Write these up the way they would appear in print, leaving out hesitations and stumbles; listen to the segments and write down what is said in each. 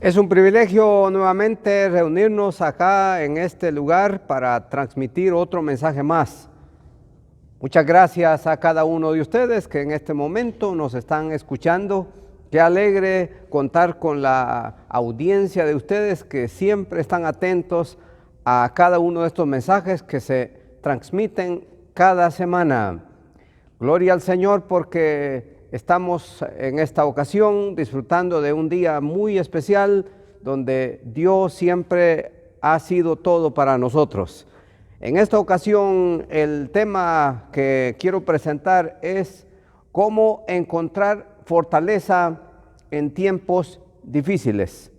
Es un privilegio nuevamente reunirnos acá en este lugar para transmitir otro mensaje más. Muchas gracias a cada uno de ustedes que en este momento nos están escuchando. Qué alegre contar con la audiencia de ustedes que siempre están atentos a cada uno de estos mensajes que se transmiten cada semana. Gloria al Señor porque estamos en esta ocasión disfrutando de un día muy especial donde Dios siempre ha sido todo para nosotros. En esta ocasión el tema que quiero presentar es cómo encontrar fortaleza en tiempos difíciles.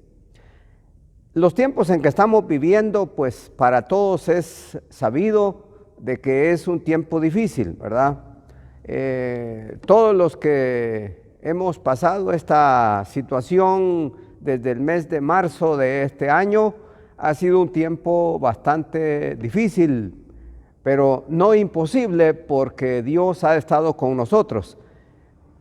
Los tiempos en que estamos viviendo, pues para todos es sabido de que es un tiempo difícil, ¿verdad? Todos los que hemos pasado esta situación desde el mes de marzo de este año, ha sido un tiempo bastante difícil, pero no imposible porque Dios ha estado con nosotros.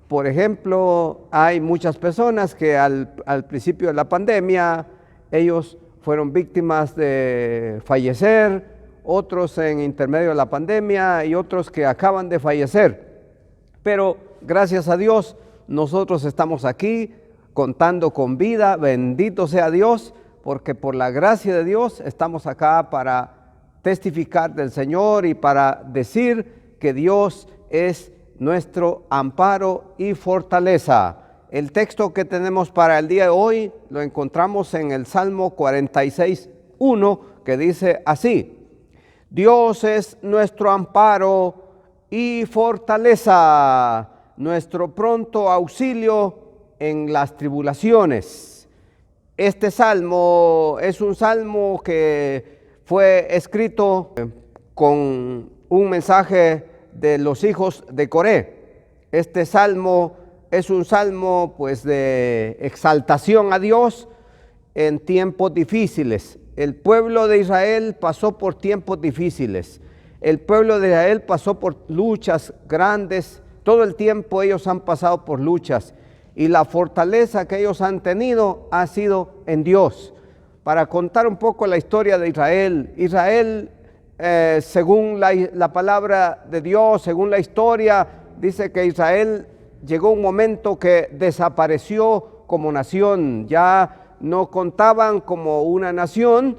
Por ejemplo, hay muchas personas que al principio de la pandemia, ellos fueron víctimas de fallecer, otros en intermedio de la pandemia y otros que acaban de fallecer. Pero gracias a Dios, nosotros estamos aquí contando con vida, bendito sea Dios, porque por la gracia de Dios estamos acá para testificar del Señor y para decir que Dios es nuestro amparo y fortaleza. El texto que tenemos para el día de hoy lo encontramos en el Salmo 46:1, que dice así: Dios es nuestro amparo y fortaleza, nuestro pronto auxilio en las tribulaciones. Este salmo es un salmo que fue escrito con un mensaje de los hijos de Coré. Este salmo es un salmo pues de exaltación a Dios en tiempos difíciles. El pueblo de Israel pasó por tiempos difíciles. El pueblo de Israel pasó por luchas grandes. Todo el tiempo ellos han pasado por luchas. Y la fortaleza que ellos han tenido ha sido en Dios. Para contar un poco la historia de Israel, según la palabra de Dios, según la historia, dice que Israel llegó un momento que desapareció como nación. Ya no contaban como una nación.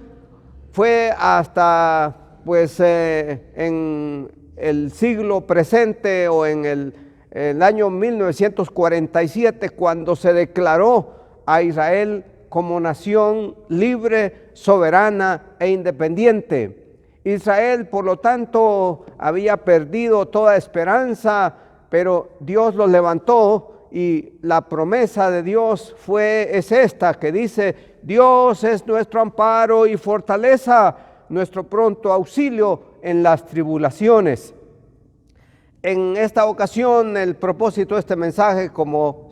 Fue hasta pues en el siglo presente o en el año 1947 cuando se declaró a Israel como nación libre, soberana e independiente. Israel, por lo tanto, había perdido toda esperanza, pero Dios los levantó y la promesa de Dios es esta, que dice: Dios es nuestro amparo y fortaleza, nuestro pronto auxilio en las tribulaciones. En esta ocasión, el propósito de este mensaje, como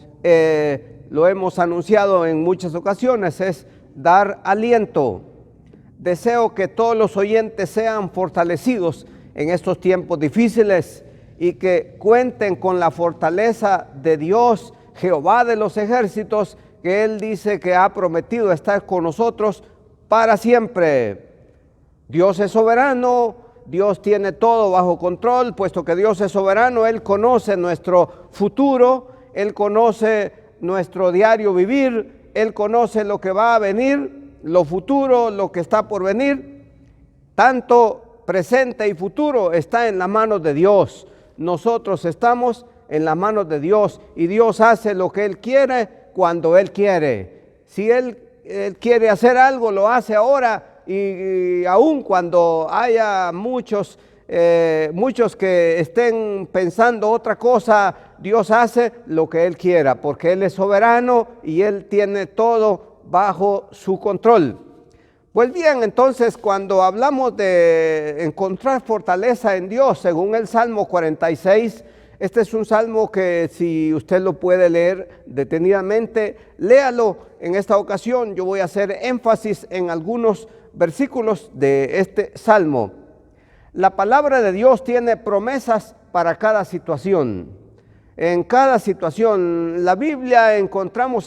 lo hemos anunciado en muchas ocasiones, es dar aliento. Deseo que todos los oyentes sean fortalecidos en estos tiempos difíciles y que cuenten con la fortaleza de Dios, Jehová de los ejércitos, que Él dice que ha prometido estar con nosotros para siempre. Dios es soberano, Dios tiene todo bajo control. Puesto que Dios es soberano, Él conoce nuestro futuro, Él conoce nuestro diario vivir, Él conoce lo que va a venir, lo futuro, lo que está por venir. Tanto presente y futuro está en las manos de Dios. Nosotros estamos en las manos de Dios y Dios hace lo que Él quiere cuando Él quiere. Si Él quiere hacer algo, lo hace ahora. Y aun cuando haya muchos que estén pensando otra cosa, Dios hace lo que Él quiera, porque Él es soberano y Él tiene todo bajo su control. Pues bien, entonces cuando hablamos de encontrar fortaleza en Dios, según el Salmo 46, este es un salmo que si usted lo puede leer detenidamente, léalo. En esta ocasión yo voy a hacer énfasis en algunos versículos de este salmo. La palabra de Dios tiene promesas para cada situación. En cada situación, en la Biblia encontramos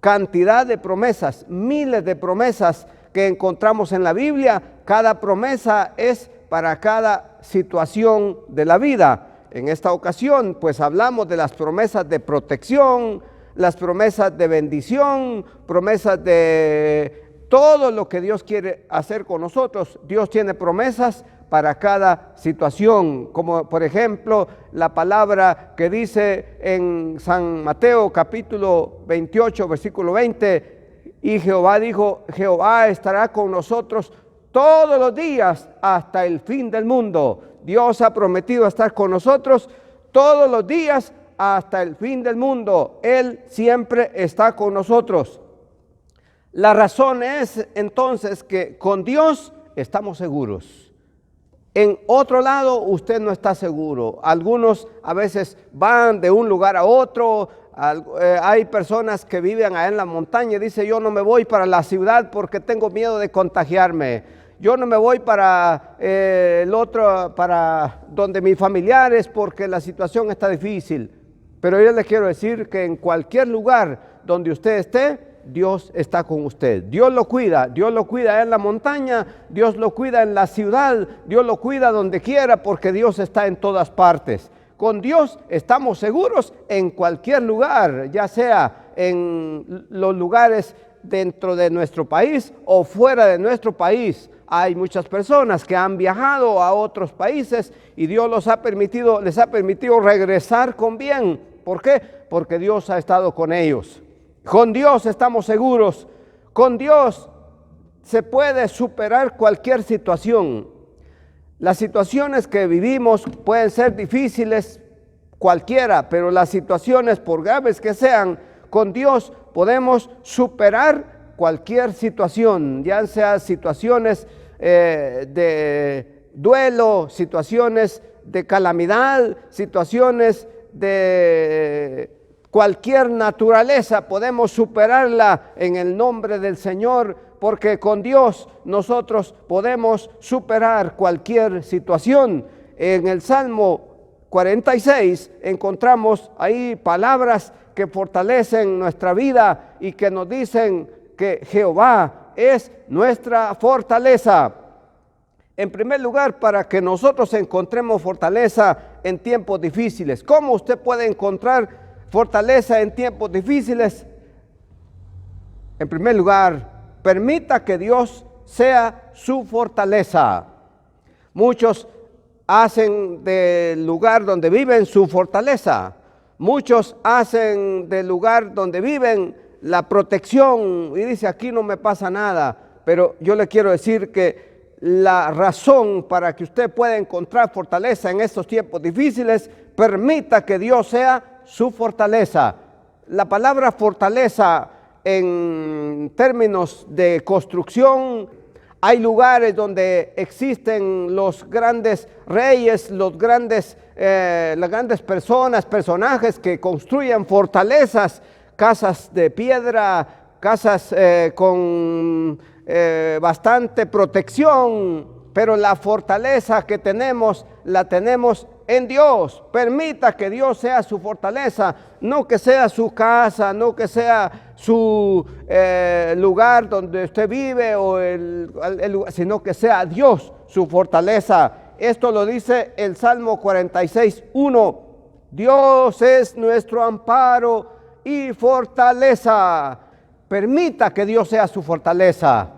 cantidad de promesas, miles de promesas que encontramos en la Biblia. Cada promesa es para cada situación de la vida. En esta ocasión, pues hablamos de las promesas de protección, las promesas de bendición, promesas de todo lo que Dios quiere hacer con nosotros. Dios tiene promesas para cada situación, como por ejemplo la palabra que dice en San Mateo capítulo 28, versículo 20, y Jehová dijo, Jehová estará con nosotros todos los días hasta el fin del mundo. Dios ha prometido estar con nosotros todos los días hasta el fin del mundo. Él siempre está con nosotros. La razón es entonces que con Dios estamos seguros. En otro lado usted no está seguro. Algunos a veces van de un lugar a otro. Hay personas que viven allá en la montaña y dicen, yo no me voy para la ciudad porque tengo miedo de contagiarme. Yo no me voy para para donde mis familiares porque la situación está difícil. Pero yo les quiero decir que en cualquier lugar donde usted esté, Dios está con usted. Dios lo cuida en la montaña, Dios lo cuida en la ciudad, Dios lo cuida donde quiera porque Dios está en todas partes. Con Dios estamos seguros en cualquier lugar, ya sea en los lugares dentro de nuestro país o fuera de nuestro país. Hay muchas personas que han viajado a otros países y Dios les ha permitido regresar con bien. ¿Por qué? Porque Dios ha estado con ellos. Con Dios estamos seguros. Con Dios se puede superar cualquier situación. Las situaciones que vivimos pueden ser difíciles, cualquiera, pero las situaciones, por graves que sean, con Dios podemos superar cualquier situación, ya sea situaciones de duelo, situaciones de calamidad, situaciones de cualquier naturaleza, podemos superarla en el nombre del Señor, porque con Dios nosotros podemos superar cualquier situación. En el Salmo 46 encontramos ahí palabras que fortalecen nuestra vida y que nos dicen que Jehová es nuestra fortaleza. En primer lugar, para que nosotros encontremos fortaleza en tiempos difíciles. ¿Cómo usted puede encontrar fortaleza en tiempos difíciles? En primer lugar, permita que Dios sea su fortaleza. Muchos hacen del lugar donde viven su fortaleza. Muchos hacen del lugar donde viven la protección y dice, aquí no me pasa nada. Pero yo le quiero decir que la razón para que usted pueda encontrar fortaleza en estos tiempos difíciles, permita que Dios sea su fortaleza. La palabra fortaleza en términos de construcción, hay lugares donde existen los grandes reyes, las grandes personajes que construyen fortalezas, casas de piedra, casas con bastante protección, pero la fortaleza que tenemos, la tenemos en Dios. Permita que Dios sea su fortaleza, no que sea su casa, no que sea su lugar donde usted vive, sino que sea Dios su fortaleza. Esto lo dice el Salmo 46:1. Dios es nuestro amparo y fortaleza. Permita que Dios sea su fortaleza.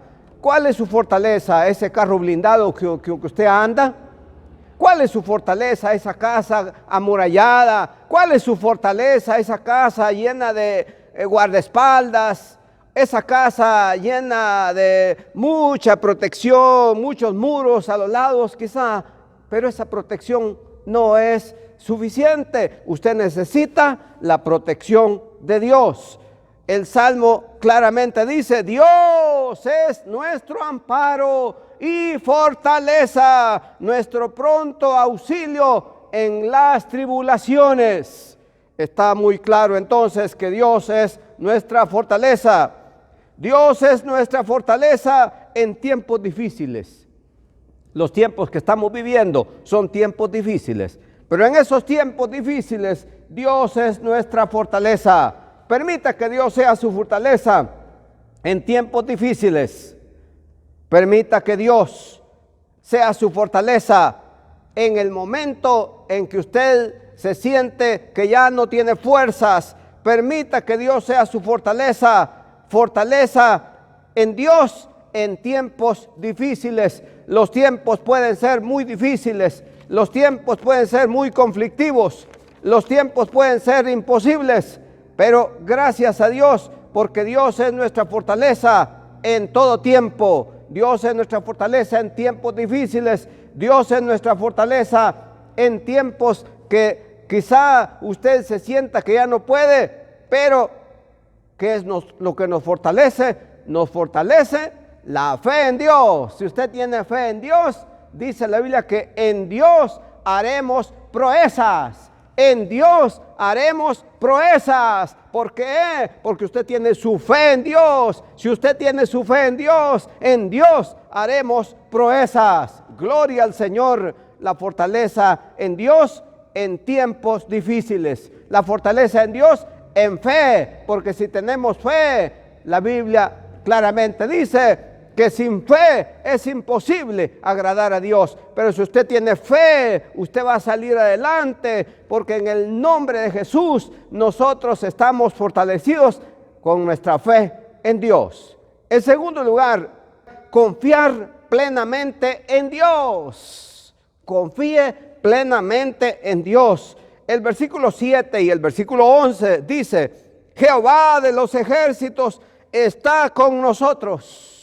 ¿Cuál es su fortaleza? ¿Ese carro blindado que usted anda? ¿Cuál es su fortaleza? ¿Esa casa amurallada? ¿Cuál es su fortaleza? ¿Esa casa llena de guardaespaldas? ¿Esa casa llena de mucha protección, muchos muros a los lados quizá? Pero esa protección no es suficiente. Usted necesita la protección de Dios. El Salmo claramente dice, Dios es nuestro amparo y fortaleza, nuestro pronto auxilio en las tribulaciones. Está muy claro entonces que Dios es nuestra fortaleza. Dios es nuestra fortaleza en tiempos difíciles. Los tiempos que estamos viviendo son tiempos difíciles, pero en esos tiempos difíciles Dios es nuestra fortaleza. Permita que Dios sea su fortaleza en tiempos difíciles. Permita que Dios sea su fortaleza en el momento en que usted se siente que ya no tiene fuerzas. Permita que Dios sea su fortaleza en Dios en tiempos difíciles. Los tiempos pueden ser muy difíciles, los tiempos pueden ser muy conflictivos, los tiempos pueden ser imposibles, pero gracias a Dios, porque Dios es nuestra fortaleza en todo tiempo. Dios es nuestra fortaleza en tiempos difíciles. Dios es nuestra fortaleza en tiempos que quizá usted se sienta que ya no puede, pero ¿qué es lo que nos fortalece? Nos fortalece la fe en Dios. Si usted tiene fe en Dios, dice la Biblia que en Dios haremos proezas. En Dios haremos proezas. ¿Por qué? Porque usted tiene su fe en Dios. Si usted tiene su fe en Dios haremos proezas. Gloria al Señor. La fortaleza en Dios en tiempos difíciles. La fortaleza en Dios en fe. Porque si tenemos fe, la Biblia claramente dice que sin fe es imposible agradar a Dios. Pero si usted tiene fe, usted va a salir adelante, porque en el nombre de Jesús nosotros estamos fortalecidos con nuestra fe en Dios. En segundo lugar, confiar plenamente en Dios. Confíe plenamente en Dios. El versículo 7 y el versículo 11 dice: Jehová de los ejércitos está con nosotros.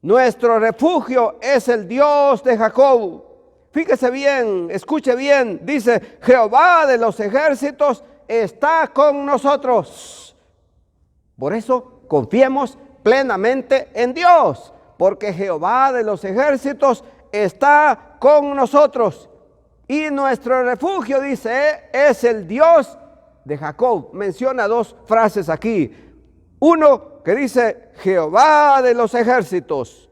Nuestro refugio es el Dios de Jacob. Fíjese bien, escuche bien, dice: Jehová de los ejércitos está con nosotros. Por eso confiemos plenamente en Dios, porque Jehová de los ejércitos está con nosotros. Y nuestro refugio, dice, es el Dios de Jacob. Menciona dos frases aquí. Uno que dice Jehová de los ejércitos,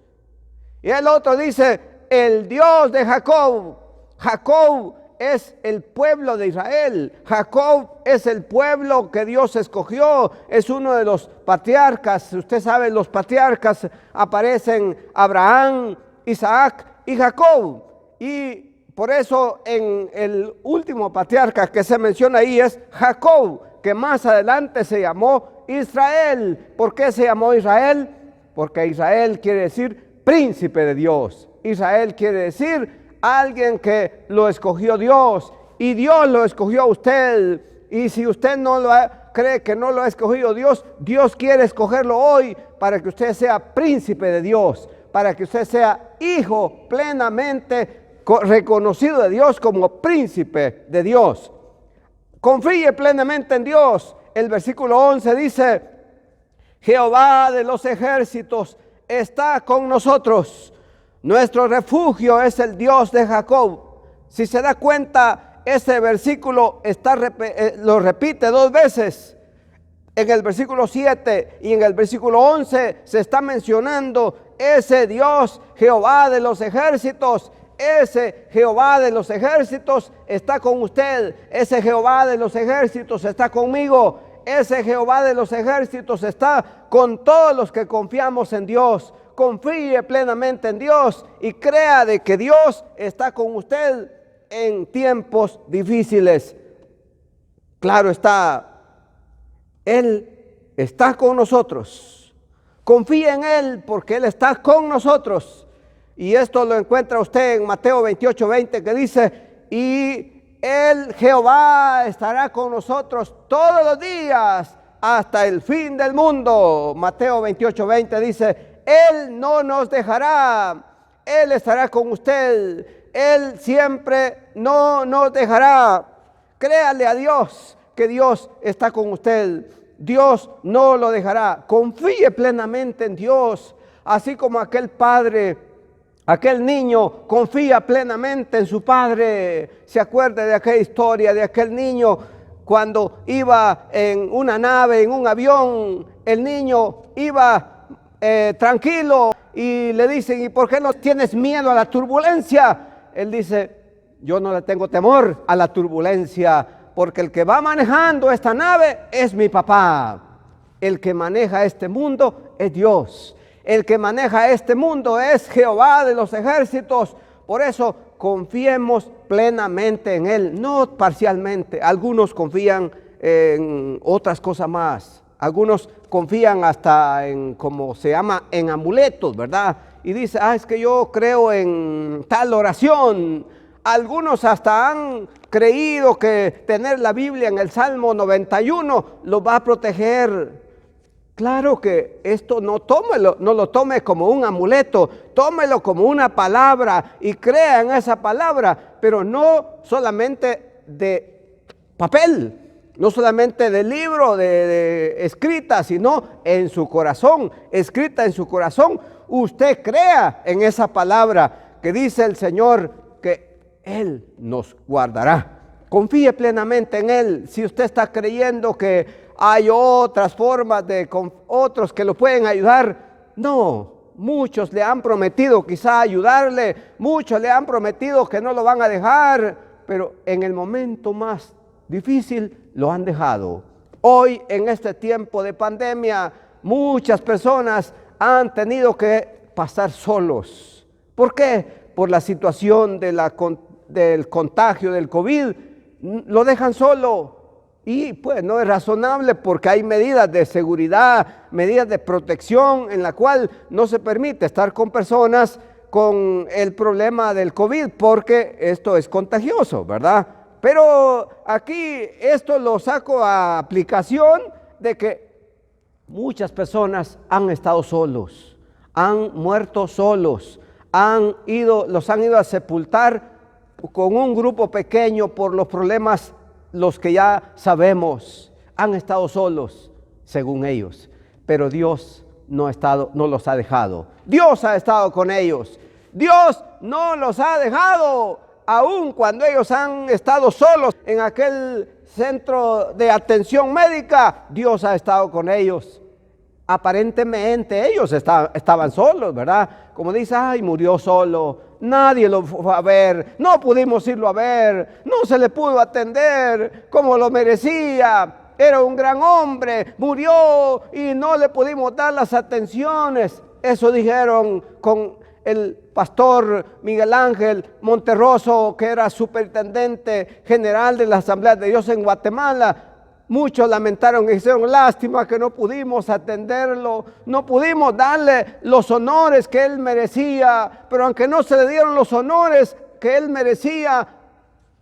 y el otro dice el Dios de Jacob. Jacob es el pueblo de Israel. Jacob es el pueblo que Dios escogió. Es uno de los patriarcas. Usted sabe, los patriarcas aparecen Abraham, Isaac y Jacob. Y por eso en el último patriarca que se menciona ahí es Jacob, que más adelante se llamó Israel. ¿Por qué se llamó Israel? Porque Israel quiere decir príncipe de Dios. Israel quiere decir alguien que lo escogió Dios, y Dios lo escogió a usted. Y si usted cree que no lo ha escogido Dios, Dios quiere escogerlo hoy para que usted sea príncipe de Dios, para que usted sea hijo plenamente reconocido de Dios como príncipe de Dios. Confíe plenamente en Dios. El versículo 11 dice: Jehová de los ejércitos está con nosotros. Nuestro refugio es el Dios de Jacob. Si se da cuenta, ese versículo lo repite dos veces. En el versículo 7 y en el versículo 11 se está mencionando ese Dios, Jehová de los ejércitos. Ese Jehová de los ejércitos está con usted. Ese Jehová de los ejércitos está conmigo. Ese Jehová de los ejércitos está con todos los que confiamos en Dios. Confíe plenamente en Dios y crea de que Dios está con usted en tiempos difíciles. Claro está, Él está con nosotros. Confíe en Él porque Él está con nosotros. Y esto lo encuentra usted en Mateo 28:20, que dice: y el Jehová estará con nosotros todos los días hasta el fin del mundo. Mateo 28:20 dice: Él no nos dejará, Él estará con usted, Él siempre no nos dejará. Créale a Dios que Dios está con usted. Dios no lo dejará. Confíe plenamente en Dios, así como aquel padre, aquel niño confía plenamente en su padre. Se acuerda de aquella historia de aquel niño cuando iba en una nave, en un avión. El niño iba tranquilo y le dicen: ¿y por qué no tienes miedo a la turbulencia? Él dice: yo no le tengo temor a la turbulencia, porque el que va manejando esta nave es mi papá. El que maneja este mundo es Dios. El que maneja este mundo es Jehová de los ejércitos. Por eso confiemos plenamente en Él, no parcialmente. Algunos confían en otras cosas más. Algunos confían hasta en, como se llama, en amuletos, ¿verdad? Y dice, es que yo creo en tal oración. Algunos hasta han creído que tener la Biblia en el Salmo 91 los va a proteger. Claro que esto no lo tome como un amuleto, tómelo como una palabra y crea en esa palabra, pero no solamente de papel, no solamente del libro de escrita, sino en su corazón, escrita en su corazón. Usted crea en esa palabra que dice el Señor que Él nos guardará. Confíe plenamente en Él. Si usted está creyendo que hay otras formas otros que lo pueden ayudar, no. Muchos le han prometido quizá ayudarle, muchos le han prometido que no lo van a dejar, pero en el momento más difícil lo han dejado. Hoy, en este tiempo de pandemia, muchas personas han tenido que pasar solos. ¿Por qué? Por la situación del contagio del COVID, lo dejan solo. Y pues no es razonable porque hay medidas de seguridad, medidas de protección en la cual no se permite estar con personas con el problema del COVID porque esto es contagioso, ¿verdad? Pero aquí esto lo saco a aplicación de que muchas personas han estado solos, han muerto solos, los han ido a sepultar con un grupo pequeño por los problemas. Los que ya sabemos han estado solos, según ellos, pero Dios no los ha dejado. Dios ha estado con ellos. Dios no los ha dejado, aun cuando ellos han estado solos en aquel centro de atención médica. Dios ha estado con ellos. Aparentemente ellos estaban solos, ¿verdad? Como dice, murió solo. Nadie lo fue a ver, no pudimos irlo a ver, no se le pudo atender como lo merecía. Era un gran hombre, murió y no le pudimos dar las atenciones. Eso dijeron con el pastor Miguel Ángel Monterroso, que era superintendente general de la Asamblea de Dios en Guatemala. Muchos lamentaron y dijeron, lástima que no pudimos atenderlo, no pudimos darle los honores que él merecía, pero aunque no se le dieron los honores que él merecía,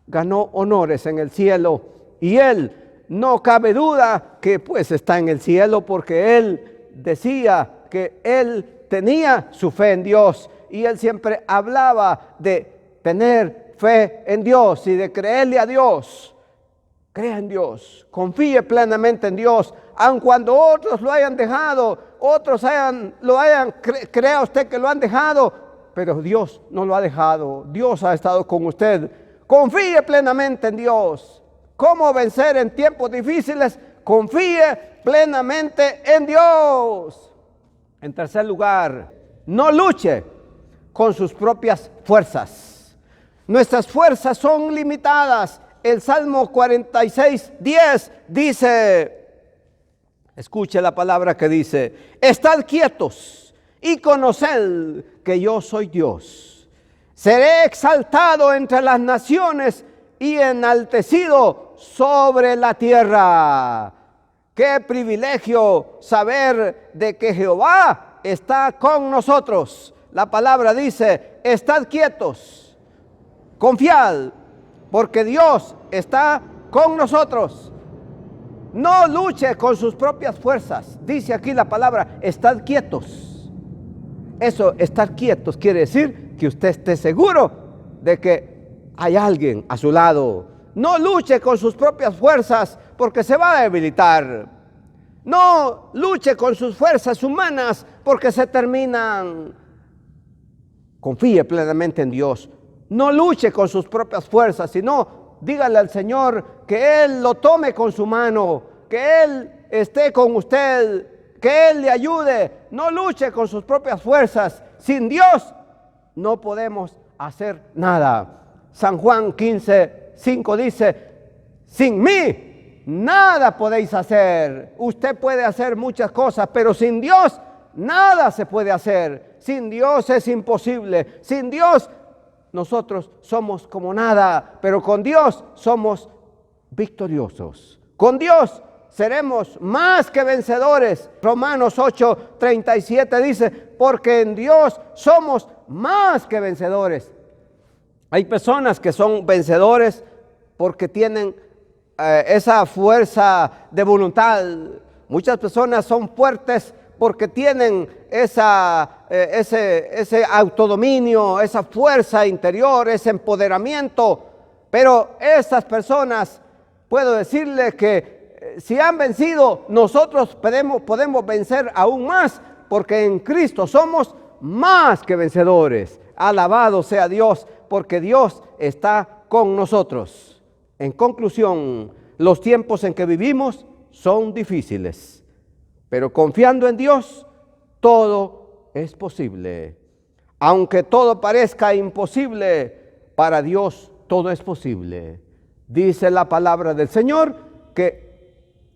ganó honores en el cielo. Y él, no cabe duda que pues está en el cielo porque él decía que él tenía su fe en Dios y él siempre hablaba de tener fe en Dios y de creerle a Dios. Crea en Dios, confíe plenamente en Dios, aun cuando otros lo hayan dejado, crea usted que lo han dejado, pero Dios no lo ha dejado, Dios ha estado con usted. Confíe plenamente en Dios. ¿Cómo vencer en tiempos difíciles? Confíe plenamente en Dios. En tercer lugar, no luche con sus propias fuerzas. Nuestras fuerzas son limitadas. El Salmo 46:10 dice, escuche la palabra que dice, estad quietos y conoced que yo soy Dios. Seré exaltado entre las naciones y enaltecido sobre la tierra. Qué privilegio saber de que Jehová está con nosotros. La palabra dice, estad quietos, confiad, porque Dios está con nosotros. No luche con sus propias fuerzas. Dice aquí la palabra, estad quietos. Eso, estar quietos, quiere decir que usted esté seguro de que hay alguien a su lado. No luche con sus propias fuerzas porque se va a debilitar. No luche con sus fuerzas humanas porque se terminan. Confíe plenamente en Dios. No luche con sus propias fuerzas, sino dígale al Señor que Él lo tome con su mano, que Él esté con usted, que Él le ayude. No luche con sus propias fuerzas. Sin Dios no podemos hacer nada. San Juan 15:5 dice, sin mí nada podéis hacer. Usted puede hacer muchas cosas, pero sin Dios nada se puede hacer. Sin Dios es imposible. Sin Dios nosotros somos como nada, pero con Dios somos victoriosos. Con Dios seremos más que vencedores. Romanos 8:37 dice, porque en Dios somos más que vencedores. Hay personas que son vencedores porque tienen esa fuerza de voluntad. Muchas personas son fuertes porque tienen ese autodominio, esa fuerza interior, ese empoderamiento. Pero esas personas, puedo decirle que si han vencido, nosotros podemos vencer aún más, porque en Cristo somos más que vencedores. Alabado sea Dios, porque Dios está con nosotros. En conclusión, los tiempos en que vivimos son difíciles, pero confiando en Dios, todo es posible. Aunque todo parezca imposible, para Dios todo es posible. Dice la palabra del Señor que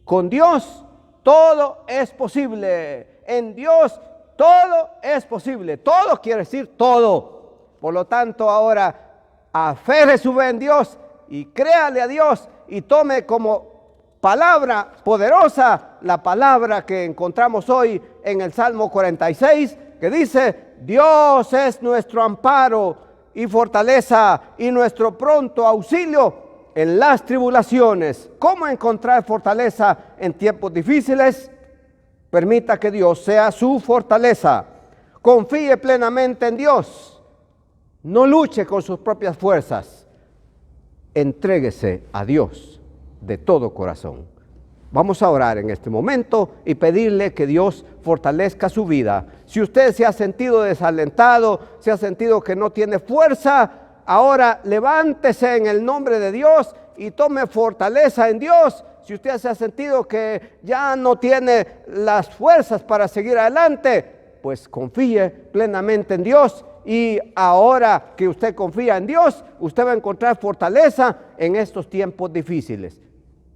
con Dios todo es posible. En Dios todo es posible. Todo quiere decir todo. Por lo tanto, ahora afere su fe en Dios y créale a Dios y tome como palabra poderosa la palabra que encontramos hoy en el Salmo 46, que dice: Dios es nuestro amparo y fortaleza y nuestro pronto auxilio en las tribulaciones. ¿Cómo encontrar fortaleza en tiempos difíciles? Permita que Dios sea su fortaleza. Confíe plenamente en Dios. No luche con sus propias fuerzas. Entréguese a Dios de todo corazón. Vamos a orar en este momento y pedirle que Dios fortalezca su vida. Si usted se ha sentido desalentado, se ha sentido que no tiene fuerza, ahora levántese en el nombre de Dios y tome fortaleza en Dios. Si usted se ha sentido que ya no tiene las fuerzas para seguir adelante, pues confíe plenamente en Dios. Y ahora que usted confía en Dios, usted va a encontrar fortaleza en estos tiempos difíciles.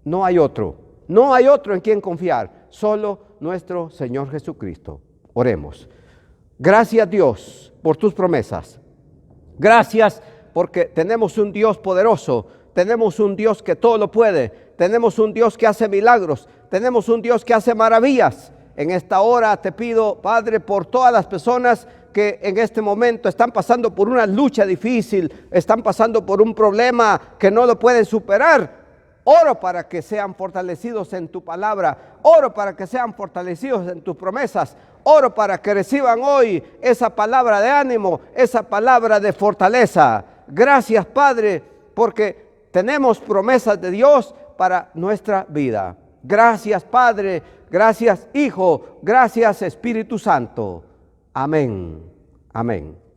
No hay otro en quien confiar, solo nuestro Señor Jesucristo. Oremos. Gracias, Dios, por tus promesas. Gracias porque tenemos un Dios poderoso, tenemos un Dios que todo lo puede, tenemos un Dios que hace milagros, tenemos un Dios que hace maravillas. En esta hora te pido, Padre, por todas las personas que en este momento están pasando por una lucha difícil, están pasando por un problema que no lo pueden superar. Oro para que sean fortalecidos en tu palabra, oro para que sean fortalecidos en tus promesas, oro para que reciban hoy esa palabra de ánimo, esa palabra de fortaleza. Gracias, Padre, porque tenemos promesas de Dios para nuestra vida. Gracias, Padre, gracias, Hijo, gracias, Espíritu Santo. Amén. Amén.